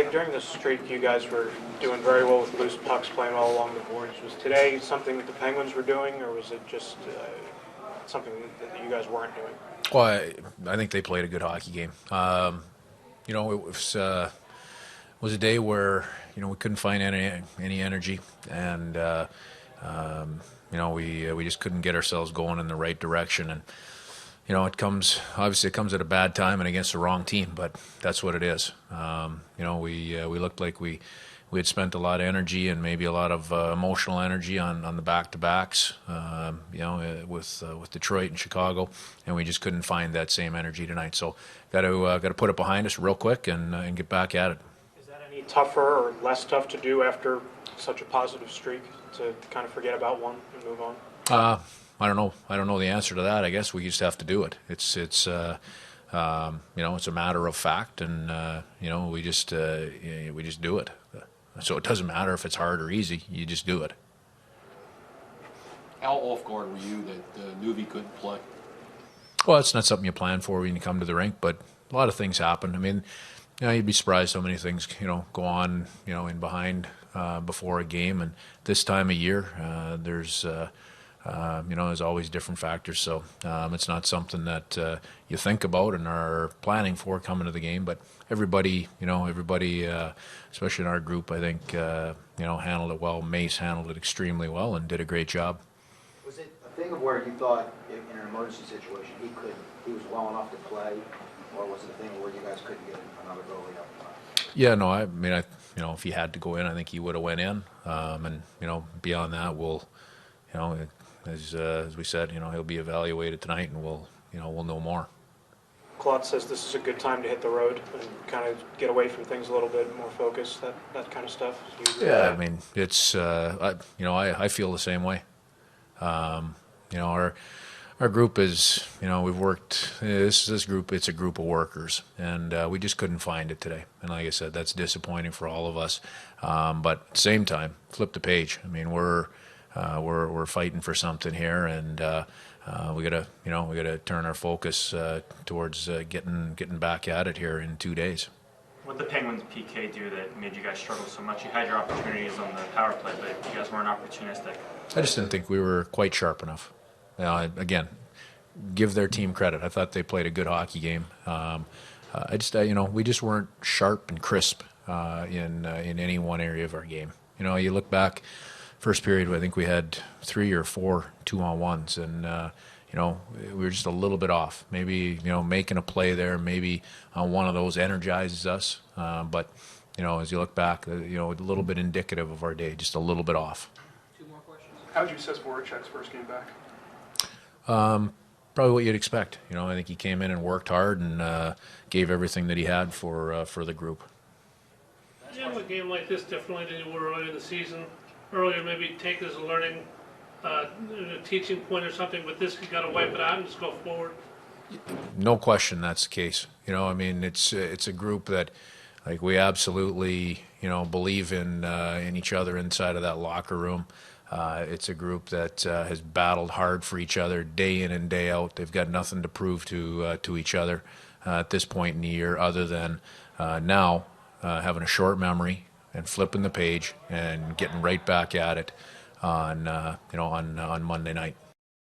Dave, during this streak, you guys were doing very well with loose pucks, playing all along the boards. Was today something that the Penguins were doing, or was it just something that you guys weren't doing? Well, I think they played a good hockey game. It was a day where we couldn't find any energy, and we just couldn't get ourselves going in the right direction. And it comes at a bad time and against the wrong team, but that's what it is. We looked like we had spent a lot of energy and maybe a lot of emotional energy on the back-to-backs, with Detroit and Chicago, and we just couldn't find that same energy tonight. So got to put it behind us real quick and get back at it. Is that any tougher or less tough to do after such a positive streak, to kind of forget about one and move on? I don't know. I don't know the answer to that. I guess we just have to do it. It's a matter of fact, and we just do it. So it doesn't matter if it's hard or easy. You just do it. How off guard were you that Nuvi couldn't play? Well, it's not something you plan for when you come to the rink, but a lot of things happen. I mean, you'd be surprised how many things go on in behind before a game, and this time of year there's always different factors. So it's not something that you think about and are planning for coming to the game. But everybody, especially in our group, I think, handled it well. Mace handled it extremely well and did a great job. Was it a thing of where you thought in an emergency situation he was well enough to play, or was it a thing where you guys couldn't get another goalie up front? Yeah, no, I mean, if he had to go in, I think he would have went in. And beyond that, we'll, as we said, he'll be evaluated tonight, and we'll know more. Claude says this is a good time to hit the road and kind of get away from things a little bit, more focus, that kind of stuff. Yeah, I mean, it's I feel the same way. Our group is, we've worked, this group, it's a group of workers, and we just couldn't find it today. And like I said, that's disappointing for all of us. But at the same time, flip the page. I mean, we're fighting for something here, and we gotta turn our focus towards getting back at it here in 2 days. What did the Penguins PK do that made you guys struggle so much? You had your opportunities on the power play, but you guys weren't opportunistic. I just didn't think we were quite sharp enough. Again, give their team credit. I thought they played a good hockey game. We just weren't sharp and crisp in any one area of our game. You look back, first period, I think we had 3 or 4 2-on-1s, and we were just a little bit off. Maybe making a play there, maybe one of those energizes us. But as you look back, a little bit indicative of our day, just a little bit off. 2 more questions. How would you assess Voracek's first game back? Probably what you'd expect. I think he came in and worked hard and gave everything that he had for the group. You handle a game like this differently than you were earlier in the season. Earlier, maybe take it as a learning, a teaching point or something, but this, you got to wipe it out and just go forward. No question, that's the case. It's a group that, like, we absolutely believe in each other inside of that locker room. It's a group that has battled hard for each other day in and day out. They've got nothing to prove to each other at this point in the year, other than now having a short memory and flipping the page and getting right back at it on Monday night.